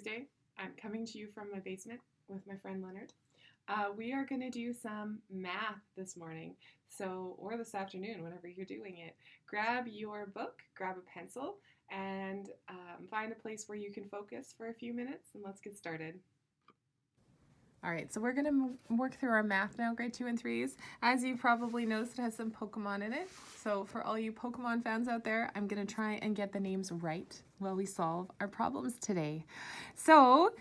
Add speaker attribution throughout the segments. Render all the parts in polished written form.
Speaker 1: Tuesday. I'm coming to you from my basement with my friend Leonard. We are going to do some math this morning, or this afternoon, whenever you're doing it. Grab your book, grab a pencil, and find a place where you can focus for a few minutes, and let's get started. All right, so we're going to work through our math now, grade 2 and 3s. As you probably noticed, it has some Pokemon in it. So for all you Pokemon fans out there, I'm going to try and get the names right while we solve our problems today. So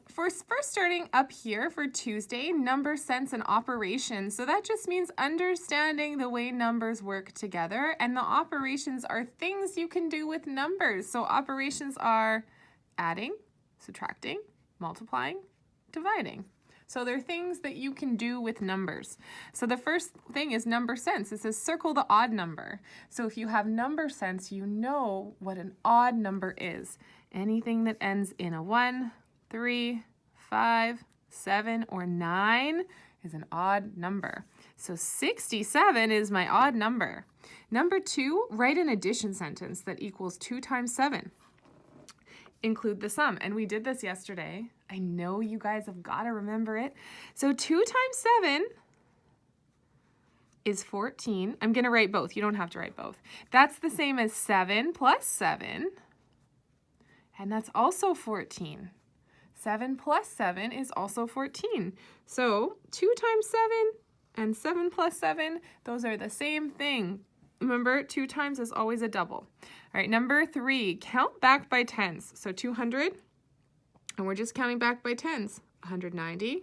Speaker 1: first starting up here for Tuesday, number sense and operations. So that just means understanding the way numbers work together. And the operations are things you can do with numbers. So operations are adding, subtracting, multiplying, dividing. So they're things that you can do with numbers. So the first thing is number sense. It says circle the odd number. So if you have number sense, you know what an odd number is. Anything that ends in a 1, 3, 5, 7, or 9 is an odd number. So 67 is my odd number. Number 2, write an addition sentence that equals 2 times 7. Include the sum. And we did this yesterday. I know you guys have got to remember it. So 2 times 7 is 14. I'm going to write both. You don't have to write both. That's the same as 7 plus 7. And that's also 14. 7 plus 7 is also 14. So 2 times 7 and 7 plus 7, those are the same thing. Remember, 2 times is always a double. All right, number 3, count back by tens. So 200, and we're just counting back by tens. 190.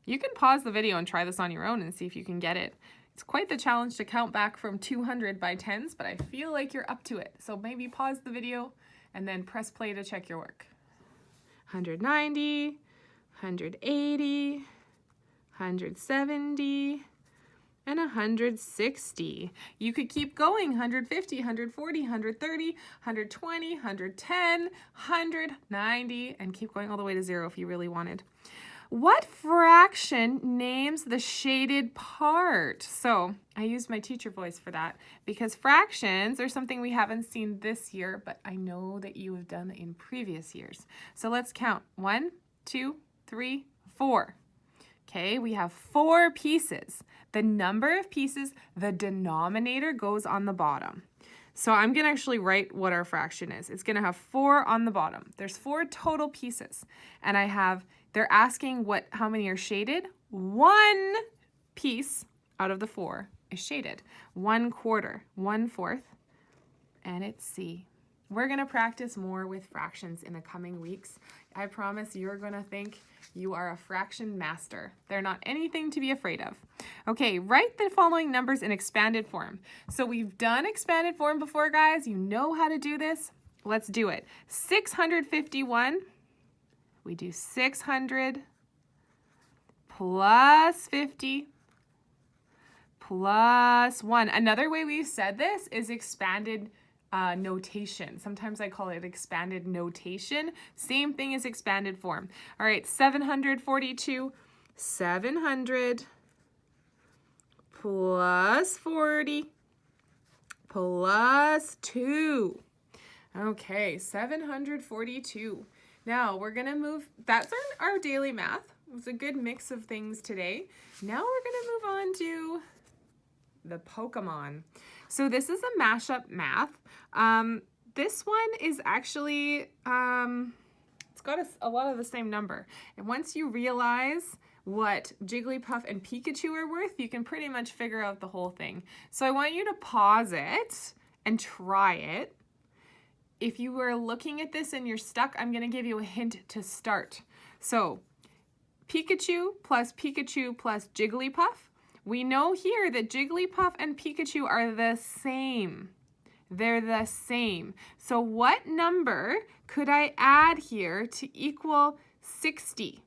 Speaker 1: You can pause the video and try this on your own and see if you can get it. It's quite the challenge to count back from 200 by tens, but I feel like you're up to it. So maybe pause the video and then press play to check your work. 190, 180, 170, and 160. You could keep going, 150, 140, 130, 120, 110, 190, and keep going all the way to 0 if you really wanted. What fraction names the shaded part? So I used my teacher voice for that because fractions are something we haven't seen this year, but I know that you have done in previous years. So let's count. 1, 2, 3, 4. Okay, we have 4 pieces. The number of pieces, the denominator goes on the bottom. So I'm going to actually write what our fraction is. It's going to have 4 on the bottom. There's 4 total pieces. And they're asking how many are shaded. 1 piece out of the 4 is shaded. 1/4, 1/4, and it's C. We're going to practice more with fractions in the coming weeks. I promise you're going to think you are a fraction master. They're not anything to be afraid of. Okay, write the following numbers in expanded form. So we've done expanded form before, guys. You know how to do this. Let's do it. 651. We do 600 plus 50 plus 1. Another way we've said this is expanded notation. Sometimes I call it expanded notation. Same thing as expanded form. All right, 742, 700 plus 40 plus 2. Okay, 742. Now we're going to move, that's our daily math. It was a good mix of things today. Now we're going to move on to the Pokemon. So this is a mashup math. This one is actually, it's got a lot of the same number. And once you realize what Jigglypuff and Pikachu are worth, you can pretty much figure out the whole thing. So I want you to pause it and try it. If you were looking at this and you're stuck, I'm going to give you a hint to start. So Pikachu plus Jigglypuff. We know here that Jigglypuff and Pikachu are the same. They're the same. So what number could I add here to equal 60?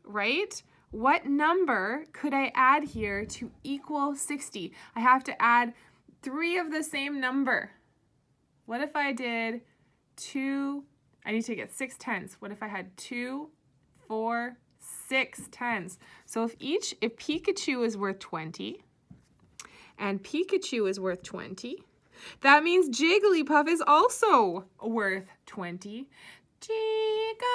Speaker 1: Right? What number could I add here to equal 60? I have to add 3 of the same number. What if I did 2? I need to get 6 tens. What if I had 2, 4, 6 tens? So if Pikachu is worth 20 and Pikachu is worth 20, that means Jigglypuff is also worth 20. Jigglypuff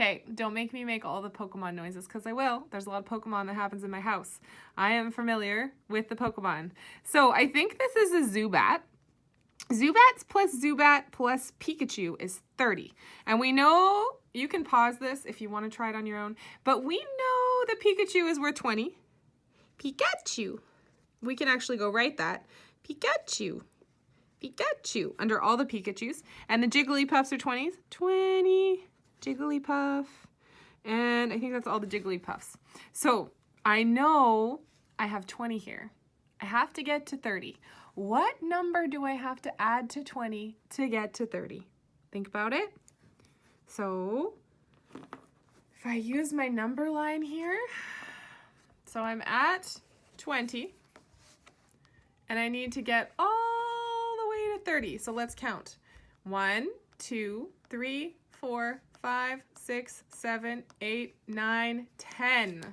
Speaker 1: Okay, don't make me make all the Pokemon noises because I will. There's a lot of Pokemon that happens in my house. I am familiar with the Pokemon. So I think this is a Zubat. Zubats plus Zubat plus Pikachu is 30. And we know, you can pause this if you want to try it on your own, but we know that Pikachu is worth 20. Pikachu. We can actually go write that. Pikachu. Pikachu. Under all the Pikachus. And the Jigglypuffs are 20s. 20. Jigglypuff. And I think that's all the Jigglypuffs. So I know I have 20 here. I have to get to 30. What number do I have to add to 20 to get to 30? Think about it. So if I use my number line here, so I'm at 20 and I need to get all the way to 30. So let's count. 1, 2, 3, 4, 5, 6, 7, 8, 9, 10.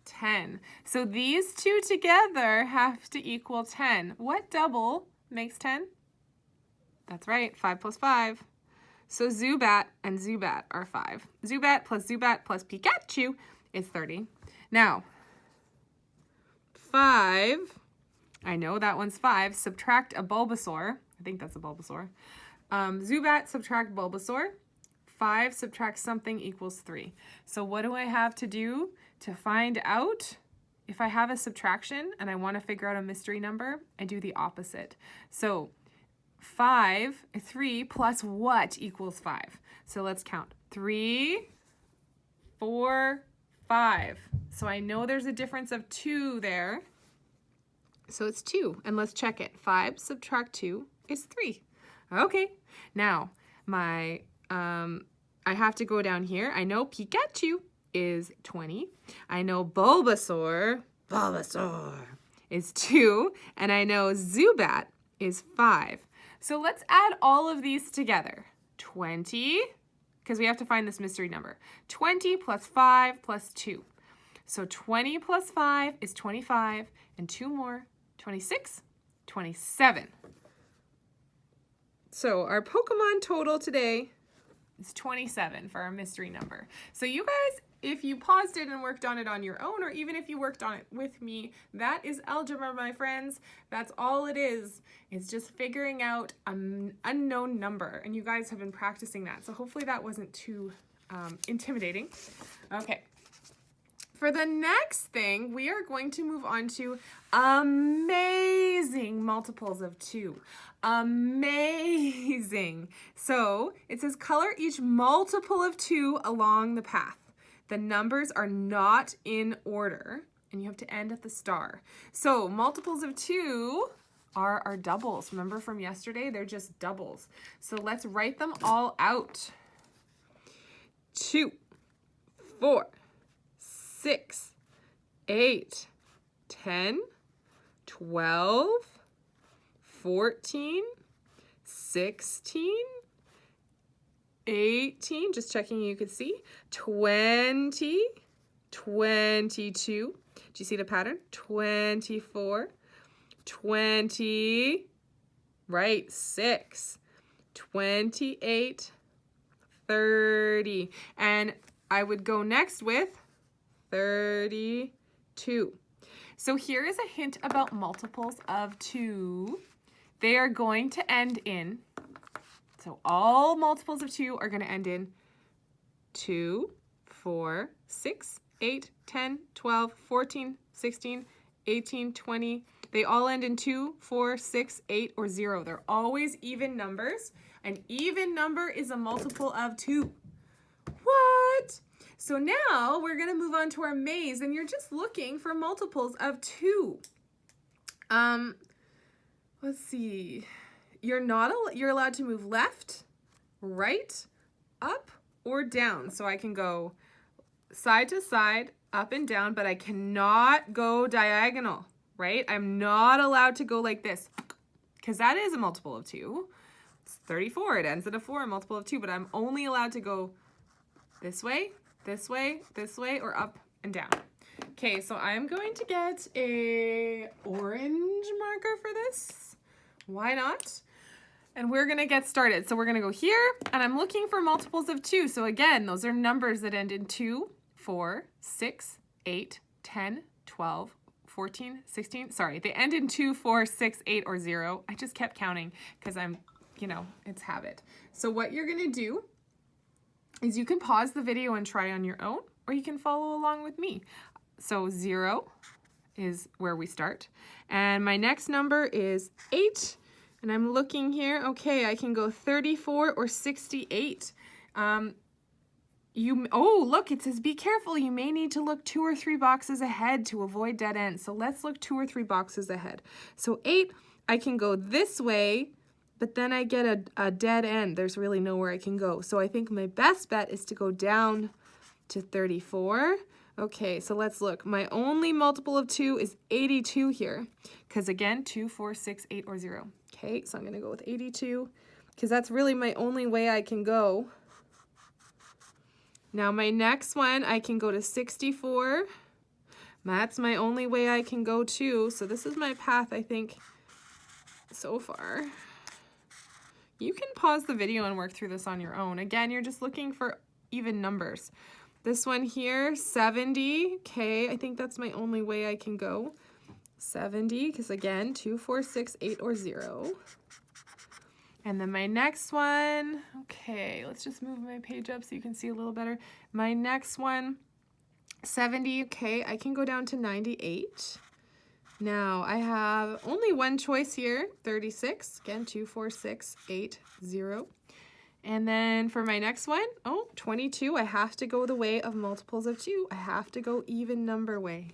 Speaker 1: 10. So these two together have to equal 10. What double makes 10? That's right, 5 plus 5. So Zubat and Zubat are 5. Zubat plus Pikachu is 30. Now, 5, I know that one's 5. Subtract a Bulbasaur. I think that's a Bulbasaur. Zubat subtract Bulbasaur. 5 subtract something equals 3. So what do I have to do to find out if I have a subtraction and I want to figure out a mystery number? I do the opposite. So 3 plus what equals 5? So let's count. 3, 4, 5. So I know there's a difference of 2 there. So it's 2. And let's check it. 5 subtract 2 is 3. Okay. Now, I have to go down here. I know Pikachu is 20. I know Bulbasaur is 2. And I know Zubat is 5. So let's add all of these together. 20, because we have to find this mystery number. 20 plus 5 plus 2. So 20 plus 5 is 25, and 2 more, 26, 27. So our Pokemon total today is 27 for our mystery number. So you guys, if you paused it and worked on it on your own, or even if you worked on it with me, that is algebra, my friends. That's all it is. It's just figuring out an unknown number, and you guys have been practicing that. So hopefully that wasn't too intimidating. Okay. For the next thing, we are going to move on to amazing multiples of 2. Amazing. So it says color each multiple of 2 along the path. The numbers are not in order, and you have to end at the star. So multiples of 2 are our doubles. Remember from yesterday? They're just doubles. So let's write them all out. 2, 4, 6, 8, 10, 12, 14, 16, 18, just checking you could see, 20, 22, do you see the pattern? 24, 20, right, 6, 28, 30, and I would go next with 32. So here is a hint about multiples of 2. They are going to end in, so all multiples of 2 are going to end in 2, 4, 6, 8, 10, 12, 14, 16, 18, 20. They all end in 2, 4, 6, 8, or 0. They're always even numbers. An even number is a multiple of 2. What? So now we're going to move on to our maze, and you're just looking for multiples of 2. Let's see. You're allowed to move left, right, up, or down. So I can go side to side, up and down, but I cannot go diagonal, right? I'm not allowed to go like this, because that is a multiple of 2. It's 34. It ends in a 4, a multiple of 2, but I'm only allowed to go this way, this way, this way, or up and down. Okay, so I'm going to get a orange marker for this. Why not? And we're going to get started. So we're going to go here, and I'm looking for multiples of 2. So again, those are numbers that end in 2, 4, 6, 8, 10, 12, 14, 16. Sorry, they end in 2, 4, 6, 8, or 0. I just kept counting because I'm, you know, it's habit. So what you're going to do is you can pause the video and try on your own, or you can follow along with me. So 0 is where we start. And my next number is 8. And I'm looking here. Okay, I can go 34 or 68. Oh, look, it says be careful. You may need to look 2 or 3 boxes ahead to avoid dead ends. So let's look 2 or 3 boxes ahead. So 8, I can go this way, but then I get a dead end. There's really nowhere I can go. So I think my best bet is to go down to 34. Okay, so let's look. My only multiple of 2 is 82 here. Because again, 2, 4, 6, 8, or 0. Okay, so I'm going to go with 82. Because that's really my only way I can go. Now my next one, I can go to 64. That's my only way I can go too. So this is my path, I think, so far. You can pause the video and work through this on your own. Again, you're just looking for even numbers. This one here, 70. Okay, I think that's my only way I can go. 70, because again, 2, 4, 6, 8, or 0. And then my next one, okay, let's just move my page up so you can see a little better. My next one, 70, okay, I can go down to 98. Now I have only one choice here, 36, again, 2, 4, 6, 8, 0. And then for my next one, 22, I have to go the way of multiples of 2. I have to go even number way.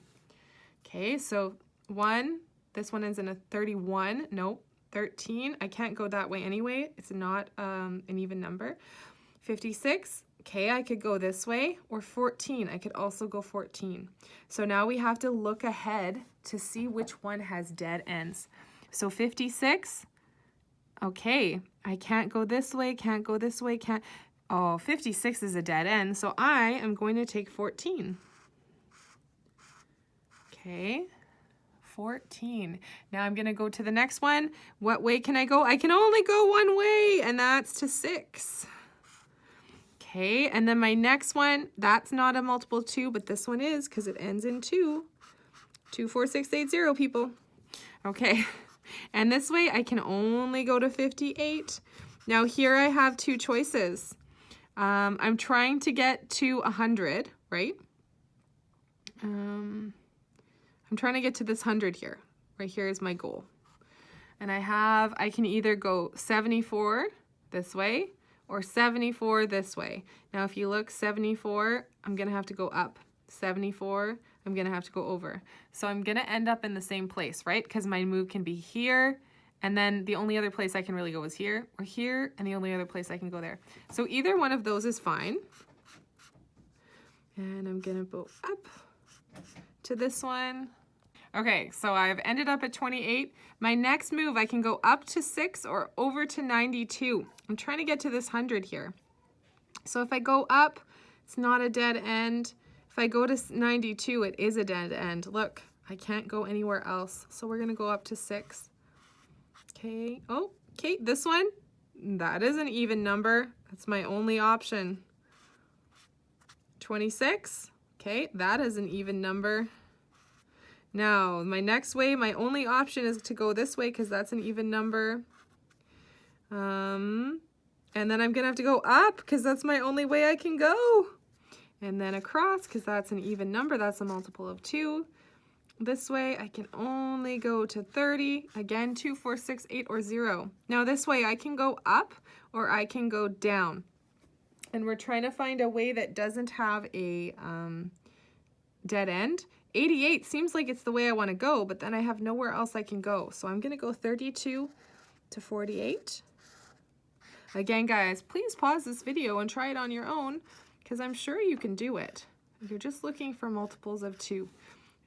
Speaker 1: Okay, so 1, this one ends in a 31, nope. 13, I can't go that way anyway. It's not an even number. 56, okay, I could go this way. Or 14, I could also go 14. So now we have to look ahead to see which one has dead ends. So 56, okay, I can't go this way, can't go this way, can't. Oh, 56 is a dead end, so I am going to take 14. Okay. 14. Now I'm going to go to the next one. What way can I go? I can only go one way, and that's to 6. Okay, and then my next one, that's not a multiple of 2, but this one is because it ends in 2. 2, 4, 6, 8, 0, people. Okay, and this way I can only go to 58. Now here I have 2 choices. I'm trying to get to 100, right? I'm trying to get to this 100 here. Right here is my goal. And I can either go 74 this way or 74 this way. Now if you look, 74, I'm going to have to go up. 74, I'm going to have to go over. So I'm going to end up in the same place, right? Because my move can be here, and then the only other place I can really go is here, or here, and the only other place I can go there. So either one of those is fine. And I'm going to go up to this one. Okay, so I've ended up at 28. My next move, I can go up to 6 or over to 92. I'm trying to get to this 100 here. So if I go up, it's not a dead end. If I go to 92, it is a dead end. Look, I can't go anywhere else. So we're going to go up to 6. Okay, okay, this one, that is an even number. That's my only option. 26, okay, that is an even number. Now, my next way, my only option is to go this way because that's an even number. And then I'm going to have to go up because that's my only way I can go. And then across because that's an even number. That's a multiple of 2. This way, I can only go to 30. Again, 2, 4, 6, 8, or 0. Now, this way, I can go up or I can go down. And we're trying to find a way that doesn't have a dead end. 88 seems like it's the way I want to go, but then I have nowhere else I can go. So I'm going to go 32 to 48. Again, guys, please pause this video and try it on your own because I'm sure you can do it. You're just looking for multiples of 2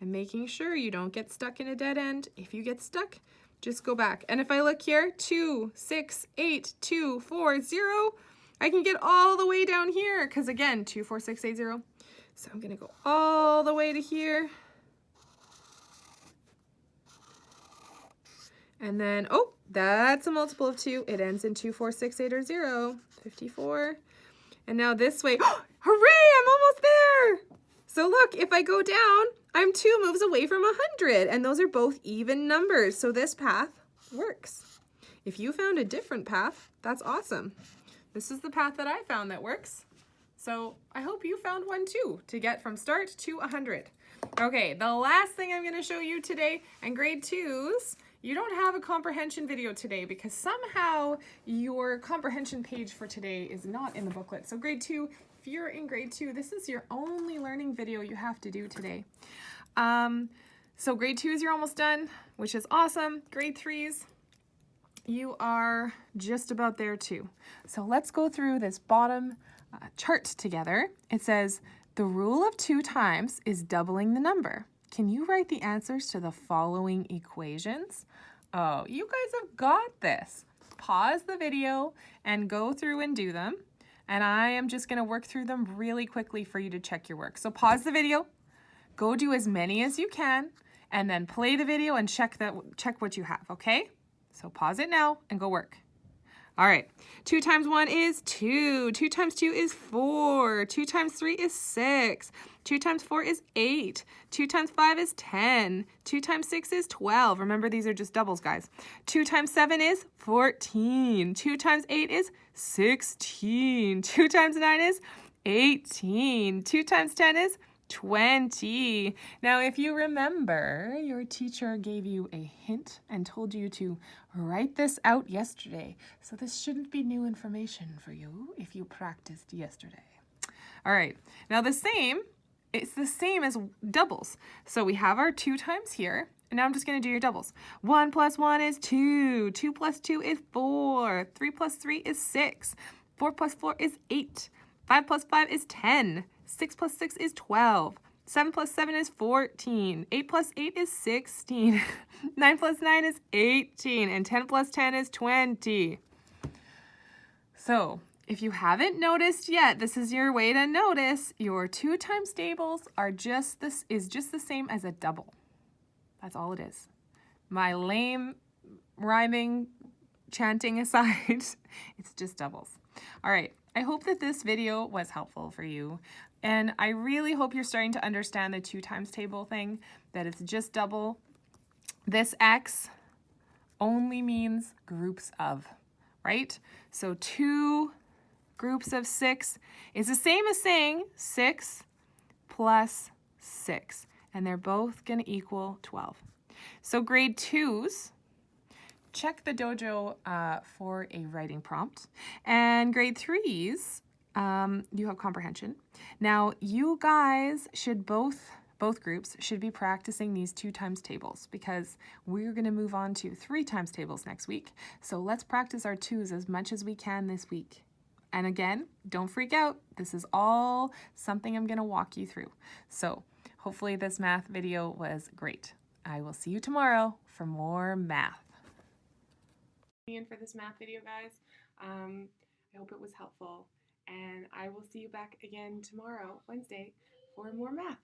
Speaker 1: and making sure you don't get stuck in a dead end. If you get stuck, just go back. And if I look here, 2, 6, 8, 2, 4, 0, I can get all the way down here because again, 2, 4, 6, 8, 0. So I'm going to go all the way to here. And then, oh, that's a multiple of 2. It ends in 2, 4, 6, 8, or 0. 54. And now this way. Oh, hooray, I'm almost there. So look, if I go down, I'm 2 moves away from 100. And those are both even numbers. So this path works. If you found a different path, that's awesome. This is the path that I found that works. So I hope you found one too, to get from start to 100. Okay, the last thing I'm going to show you today, and grade 2s, you don't have a comprehension video today because somehow your comprehension page for today is not in the booklet. So grade 2, if you're in grade 2, this is your only learning video you have to do today. So grade 2s, you're almost done, which is awesome. Grade 3s, you are just about there too. So let's go through this bottom chart together. It says, the rule of 2 times is doubling the number. Can you write the answers to the following equations? Oh, you guys have got this. Pause the video and go through and do them. And I am just going to work through them really quickly for you to check your work. So pause the video, go do as many as you can, and then play the video and check what you have, okay? So pause it now and go work. All right, 2 times 1 is 2. 2 times 2 is 4. 2 times 3 is 6. 2 times 4 is 8. 2 times 5 is 10. 2 times 6 is 12. Remember, these are just doubles, guys. 2 times 7 is 14. 2 times 8 is 16. 2 times 9 is 18. 2 times 10 is 20. Now, if you remember, your teacher gave you a hint and told you to write this out yesterday. So this shouldn't be new information for you if you practiced yesterday. All right, now it's the same as doubles. So we have our 2 times here, and now I'm just going to do your doubles. 1 plus 1 is 2. 2 plus 2 is 4. 3 plus 3 is 6. 4 plus 4 is 8. 5 plus 5 is 10. 6 plus 6 is 12. 7 plus 7 is 14. 8 plus 8 is 16. 9 plus 9 is 18. And 10 plus 10 is 20. So, if you haven't noticed yet, this is your way to notice your 2 times tables is just the same as a double. That's all it is. My lame rhyming chanting aside, it's just doubles. All right. I hope that this video was helpful for you, and I really hope you're starting to understand the 2 times table thing, that it's just double. This X only means groups of, right? So 2 groups of 6 is the same as saying 6 plus 6, and they're both going to equal 12. So grade 2s, check the dojo for a writing prompt. And grade 3s, you have comprehension. Now, you guys should both groups should be practicing these 2 times tables because we're going to move on to 3 times tables next week. So let's practice our 2s as much as we can this week. And again, don't freak out. This is all something I'm going to walk you through. So hopefully this math video was great. I will see you tomorrow for more math. In for this math video, guys. I hope it was helpful, and I will see you back again tomorrow, Wednesday, for more math.